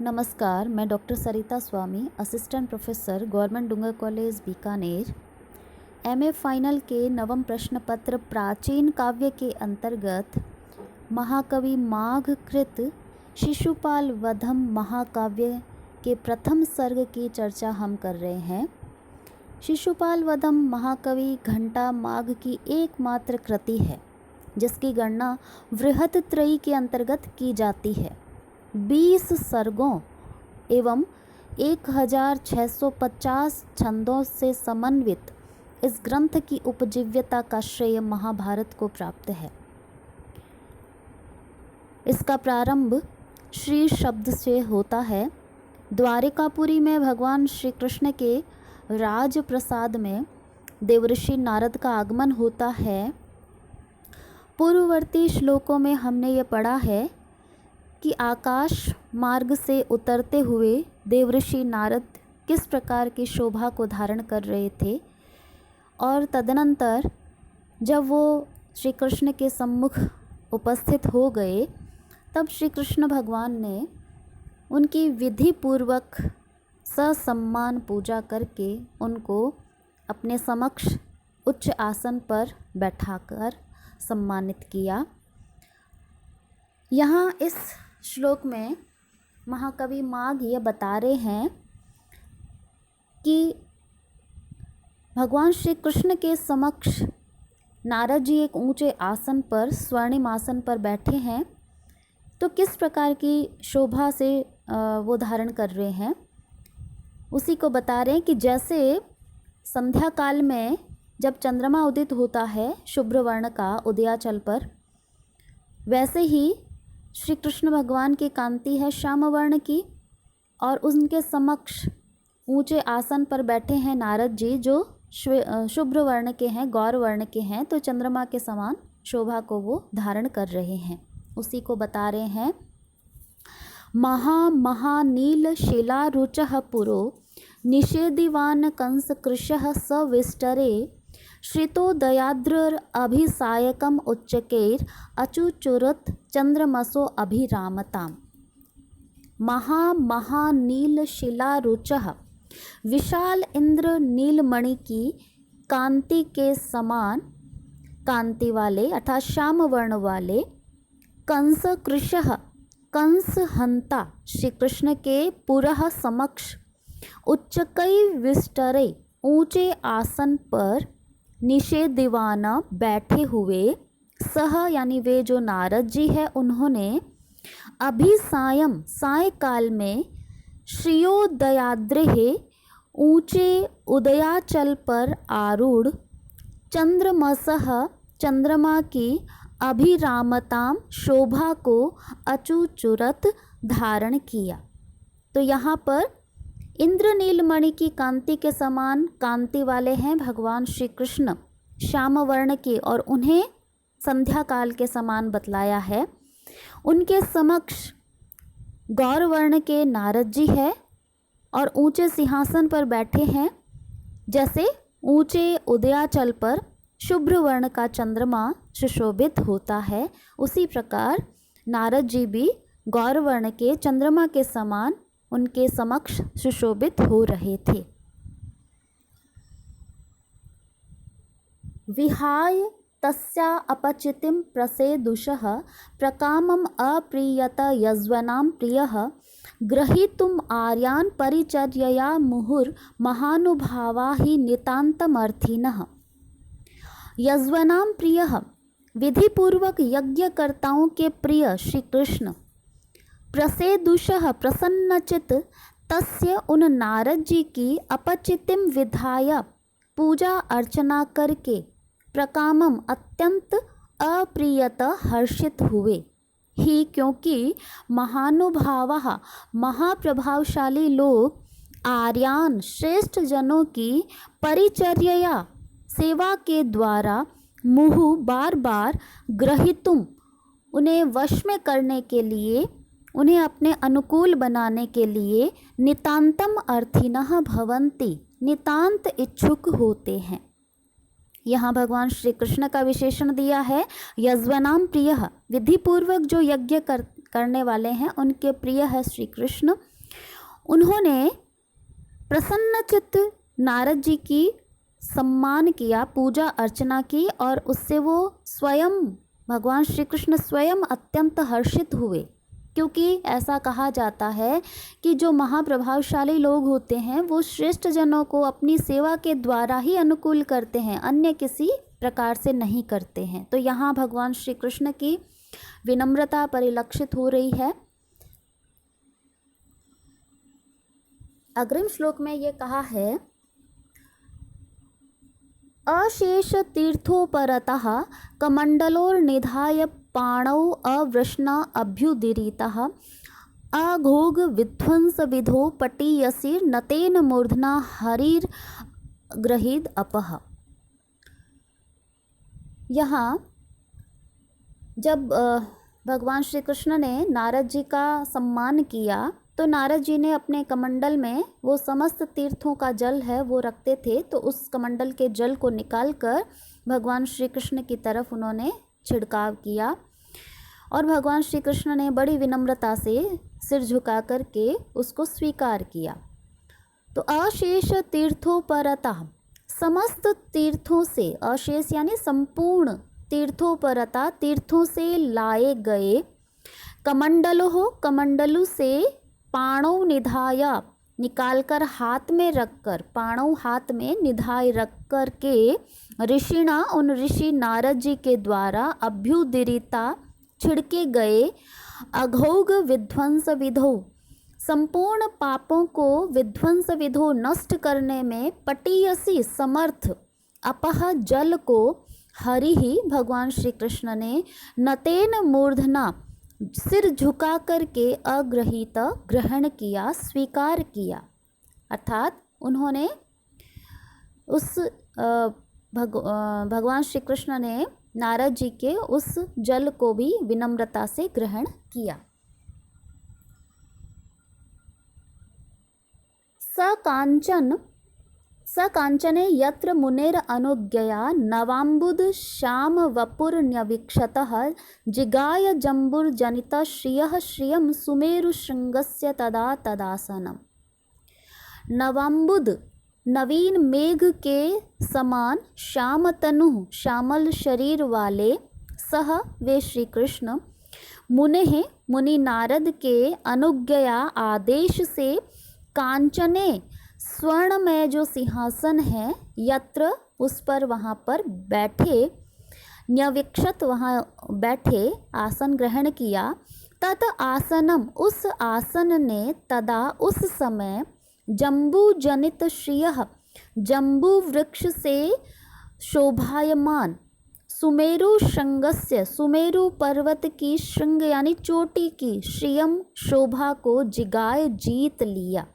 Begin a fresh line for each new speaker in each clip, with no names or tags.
नमस्कार, मैं डॉक्टर सरिता स्वामी, assistant professor, government डूंगर college Bikaner. MA final के नवम प्रश्न पत्र प्राचीन काव्य के अंतर्गत महाकवि माघ कृत शिशुपाल वधम महाकाव्य के प्रथम सर्ग की चर्चा हम कर रहे हैं। शिशुपाल वधम महाकवि घंटा माघ की एकमात्र कृति है जिसकी गणना वृहत्त्रयी के अंतर्गत की जाती है। 20 सर्गों एवं 1650 छंदों से समन्वित इस ग्रंथ की उपजीव्यता का श्रेय महाभारत को प्राप्त है। इसका प्रारंभ श्री शब्द से होता है। द्वारिकापुरी में भगवान श्री कृष्ण के राजप्रसाद में देवर्षि नारद का आगमन होता है। पूर्ववर्ती श्लोकों में हमने ये पढ़ा है कि आकाश मार्ग से उतरते हुए देवर्षि नारद किस प्रकार की शोभा को धारण कर रहे थे और तदनंतर जब वो श्री कृष्ण के सम्मुख उपस्थित हो गए तब श्री कृष्ण भगवान ने उनकी विधि पूर्वक ससम्मान पूजा करके उनको अपने समक्ष उच्च आसन पर बैठाकर सम्मानित किया। यहाँ इस श्लोक में महाकवि माघ ये बता रहे हैं कि भगवान श्री कृष्ण के समक्ष नारद जी एक ऊंचे आसन पर स्वर्णिम आसन पर बैठे हैं तो किस प्रकार की शोभा से वो धारण कर रहे हैं, उसी को बता रहे हैं कि जैसे संध्या काल में जब चंद्रमा उदित होता है शुभ्र वर्ण का उदयाचल पर, वैसे ही श्री कृष्ण भगवान की कांति है श्याम वर्ण की और उनके समक्ष ऊंचे आसन पर बैठे हैं नारद जी जो शुभ्र वर्ण के हैं, गौर वर्ण के हैं, तो चंद्रमा के समान शोभा को वो धारण कर रहे हैं। उसी को बता रहे हैं। महानील शिलारुचः पुरो निषेदिवान कंस कृशः सविष्टरे श्रितोदयाद्र अभिसायकम उच्चकैर अचुचुरत चंद्रमसो अभिरामताम। महानील शिलारुचः विशाल इंद्र नीलमणि की कांति के समान कांति वाले अर्थात श्याम वर्ण वाले कंस कृशः कंस हंता श्री कृष्ण के पुरः समक्ष उच्चकै विष्टरे ऊंचे आसन पर निषेदिवाना बैठे हुए सह यानी वे जो नारद जी है उन्होंने अभिसायम सायकाल में श्रियोदयाद्रेः ऊंचे उदयाचल पर आरूढ़ चंद्रमसः चंद्रमा की अभिरामताम शोभा को अचुचुरत धारण किया। तो यहाँ पर इंद्र नीलमणि की कांति के समान कांति वाले हैं भगवान श्री कृष्ण श्याम वर्ण के और उन्हें संध्या काल के समान बतलाया है। उनके समक्ष गौर वर्ण के नारद जी है और ऊंचे सिंहासन पर बैठे हैं। जैसे ऊंचे उदयाचल पर शुभ्र वर्ण का चंद्रमा सुशोभित होता है, उसी प्रकार नारद जी भी गौर वर्ण के चंद्रमा के समान उनके समक्ष सुशोभित हो रहे थे। विहाय तस्या अपचितिम प्रसेदुषः प्रकामम अप्रीयत यज्वनां प्रियः ग्रहीतुम आर्यान परिचर्यया मुहुर महानुभावा ही नितान्तमर्थिनः। यज्वनां प्रियः विधिपूर्वक यज्ञकर्ताओं के प्रिय श्री कृष्ण प्रसेदुषः प्रसन्नचित तस्य उन नारद जी की अपचितिम विधाय पूजा अर्चना करके प्रकामम अत्यंत अप्रियत हर्षित हुए ही, क्योंकि महानुभावः महाप्रभावशाली लोग आर्यान श्रेष्ठ जनों की परिचर्या सेवा के द्वारा मुहु बार बार ग्रहीतुम उन्हें वश में करने के लिए, उन्हें अपने अनुकूल बनाने के लिए नितांतम अर्थिनः भवन्ति नितांत इच्छुक होते हैं। यहाँ भगवान श्री कृष्ण का विशेषण दिया है यज्वनाम प्रियः, विधिपूर्वक जो यज्ञ करने वाले हैं, उनके प्रिय है श्री कृष्ण। उन्होंने प्रसन्नचित्त नारद जी की सम्मान किया, पूजा अर्चना की, और उससे वो स्वयं भगवान श्री कृष्ण स्वयं अत्यंत हर्षित हुए। क्योंकि ऐसा कहा जाता है कि जो महाप्रभावशाली लोग होते हैं वो श्रेष्ठ जनों को अपनी सेवा के द्वारा ही अनुकूल करते हैं, अन्य किसी प्रकार से नहीं करते हैं। तो यहाँ भगवान श्री कृष्ण की विनम्रता परिलक्षित हो रही है। अग्रिम श्लोक में ये कहा है, अशेष तीर्थोपरतः कमंडलोर्निधाय पाणौ अवृष्णा अभ्युदीरितः अघोघ विध्वंस विधो पटीयसी नतेन मूर्धना हरिर्गृहीद अपः। यहाँ जब भगवान श्री कृष्ण ने नारद जी का सम्मान किया तो नारद जी ने अपने कमंडल में वो समस्त तीर्थों का जल है वो रखते थे, तो उस कमंडल के जल को निकालकर भगवान श्री कृष्ण की तरफ उन्होंने छिड़काव किया और भगवान श्री कृष्ण ने बड़ी विनम्रता से सिर झुका करके उसको स्वीकार किया। तो अशेष तीर्थोपरता, समस्त तीर्थों से, अशेष यानी संपूर्ण, तीर्थोपरता तीर्थों से लाए गए, कमंडलो हो कमंडलू से, पाणौ निधाया निकालकर हाथ में रखकर, पाणौ हाथ में, निधाय रख कर के, ऋषिणा उन ऋषि नारद जी के द्वारा, अभ्युदीरिता छिड़के गए, अघोघ विध्वंस विधो संपूर्ण पापों को विध्वंस विधो नष्ट करने में, पटीयसी समर्थ, अपह जल को, हरि ही भगवान श्री कृष्ण ने, नतेन मूर्धना सिर झुका करके, अग्रहीत ग्रहण किया, स्वीकार किया। अर्थात उन्होंने उस भगवान श्री कृष्ण ने नारद जी के उस जल को भी विनम्रता से ग्रहण किया। स कांचने यत्र मुनेर अनुज्ञया, नवाम्बुद श्याम वपुर्न्यवीक्षतः, जिगाय जम्बुर्जनित श्रियः श्रियं सुमेरु शृंगस्य तदा तदासनम्। नवाम्बुद नवीन मेघ के समान, श्याम तनु श्यामल शरीर वाले, सह वे श्री कृष्ण, मुने हैं मुनि नारद के, अनुज्ञया आदेश से, कांचने स्वर्ण में जो सिंहासन है, यत्र उस पर, वहाँ पर बैठे, न्यवीक्षत वहाँ बैठे, आसन ग्रहण किया, तत् आसनम उस आसन ने, तदा उस समय, जम्बू जनित श्रियः जम्बू वृक्ष से शोभायमान, सुमेरु श्रृंगस्य सुमेरु पर्वत की, श्रृंग यानी चोटी की, श्रियम शोभा को, जिगाय जीत लिया।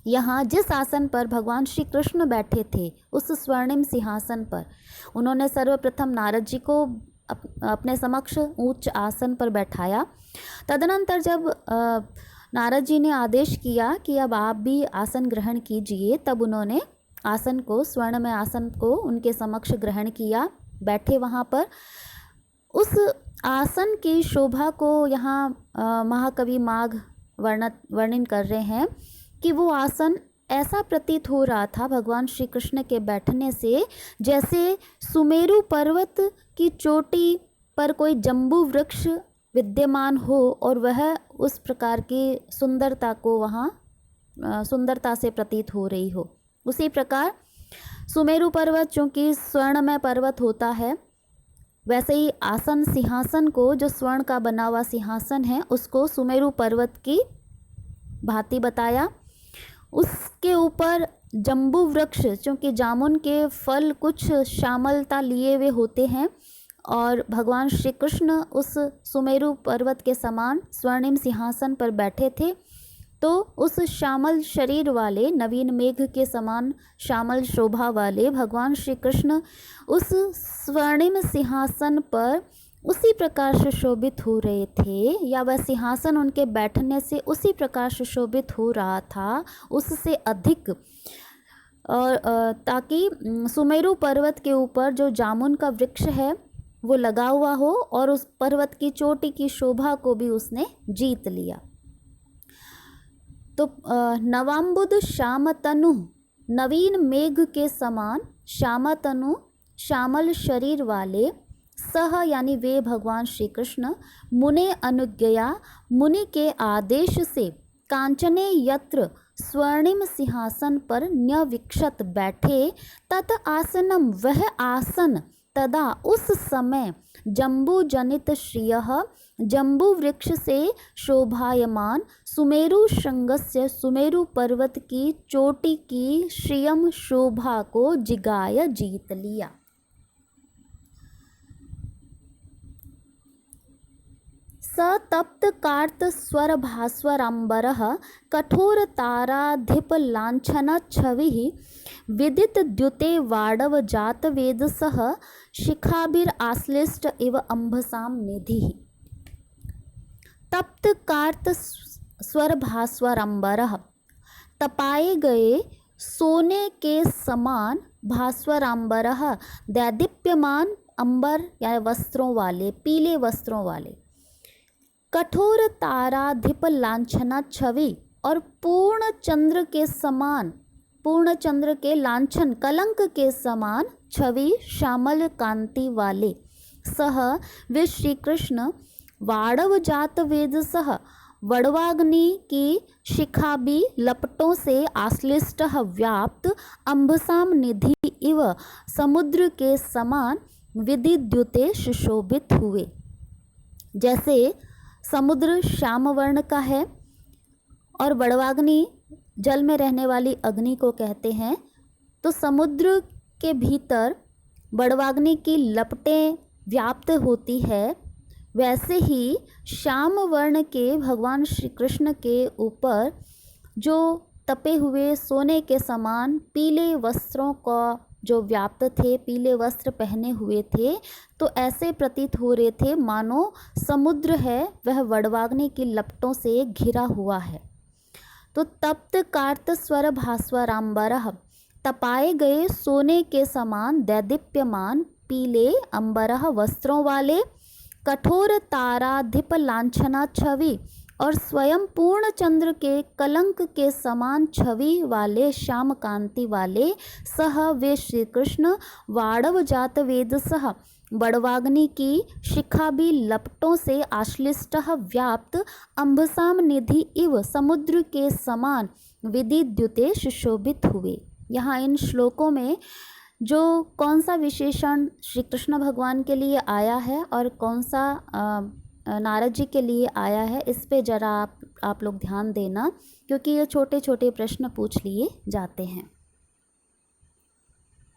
यहाँ जिस आसन पर भगवान श्री कृष्ण बैठे थे, उस स्वर्णिम सिंहासन पर उन्होंने सर्वप्रथम नारद जी को अपने समक्ष उच्च आसन पर बैठाया। तदनंतर जब नारद जी ने आदेश किया कि अब आप भी आसन ग्रहण कीजिए, तब उन्होंने आसन को, स्वर्ण में आसन को उनके समक्ष ग्रहण किया, बैठे वहाँ पर। उस आसन की शोभा को यहाँ महाकवि माघ वर्णन कर रहे हैं कि वो आसन ऐसा प्रतीत हो रहा था भगवान श्री कृष्ण के बैठने से, जैसे सुमेरु पर्वत की चोटी पर कोई जम्बू वृक्ष विद्यमान हो और वह उस प्रकार की सुंदरता को, वहाँ सुंदरता से प्रतीत हो रही हो। उसी प्रकार सुमेरु पर्वत चूँकि स्वर्णमय पर्वत होता है, वैसे ही आसन सिंहासन को, जो स्वर्ण का बना हुआ सिंहासन है, उसको सुमेरु पर्वत की भांति बताया। उसके ऊपर जम्बू वृक्ष, चूँकि जामुन के फल कुछ श्यामलता लिए हुए होते हैं, और भगवान श्री कृष्ण उस सुमेरु पर्वत के समान स्वर्णिम सिंहासन पर बैठे थे, तो उस श्यामल शरीर वाले, नवीन मेघ के समान श्यामल शोभा वाले भगवान श्री कृष्ण उस स्वर्णिम सिंहासन पर उसी प्रकार सुशोभित हो रहे थे, या वह सिंहासन उनके बैठने से उसी प्रकार सुशोभित हो रहा था, उससे अधिक। और ताकि सुमेरु पर्वत के ऊपर जो जामुन का वृक्ष है वो लगा हुआ हो और उस पर्वत की चोटी की शोभा को भी उसने जीत लिया। तो नवाम्बुद श्यामतनु, नवीन मेघ के समान, श्यामतनु श्यामल शरीर वाले, सह यानी वे भगवान श्री कृष्ण, मुने अनुज्ञया मुनि के आदेश से, कांचने यत्र स्वर्णिम सिंहासन पर न्यविक्षत बैठे, तत् आसनम वह आसन, तदा उस समय जम्बू जनित श्रियः जम्बू वृक्ष से शोभायमान, सुमेरु शृंगस्य सुमेरु पर्वत की चोटी की श्रियम शोभा को जिगाय जीत लिया। सतप्त कार्त स्वर भास्वरांबरः कठोर ताराधिप लांछन छविः विदित द्युते वाडव जात वेदसः शिखाभिर आश्लिष्ट इव अंभसाम निधिः। तप्त कार्त स्वर भास्वरांबरः, तपाए गए सोने के समान, भास्वरांबरः दैदीप्यमान, अंबर या वस्त्रों वाले, पीले वस्त्रों वाले, कठोर ताराधिप लांछना छवि और पूर्ण चंद्र के समान, पूर्ण चंद्र के लांछन कलंक के समान छवि श्यामल कांति वाले, सह वे श्री कृष्ण, वाड़व जात वेद सह वड़वाग्नि की शिखा भी लपटों से आश्लिष्ट व्याप्त, अंबसाम निधि इव समुद्र के समान विदिद्युते सुशोभित हुए। जैसे समुद्र श्याम वर्ण का है और वड़वाग्नि जल में रहने वाली अग्नि को कहते हैं, तो समुद्र के भीतर वड़वाग्नि की लपटें व्याप्त होती है, वैसे ही श्याम वर्ण के भगवान श्री कृष्ण के ऊपर जो तपे हुए सोने के समान पीले वस्त्रों का जो व्याप्त थे, पीले वस्त्र पहने हुए थे, तो ऐसे प्रतीत हो रहे थे मानो समुद्र है वह वड़वाग्नि की लपटों से घिरा हुआ है। तो तप्त कार्त स्वर भास्वरांबरः, तपाए गए सोने के समान दैदीप्यमान पीले अंबरः वस्त्रों वाले, कठोर ताराधिप लांछना छवि और स्वयं पूर्ण चंद्र के कलंक के समान छवि वाले श्याम कांति वाले, सह वे श्री कृष्ण, वाड़व जात वेद सह बड़वाग्नि की शिखा भी लपटों से आश्लिष्ट व्याप्त, अंबसाम निधि इव समुद्र के समान विदिद्युते सुशोभित हुए। यहाँ इन श्लोकों में जो कौन सा विशेषण श्री कृष्ण भगवान के लिए आया है और कौन सा नारद जी के लिए आया है, इस पे ज़रा आप लोग ध्यान देना, क्योंकि ये छोटे छोटे प्रश्न पूछ लिए जाते हैं।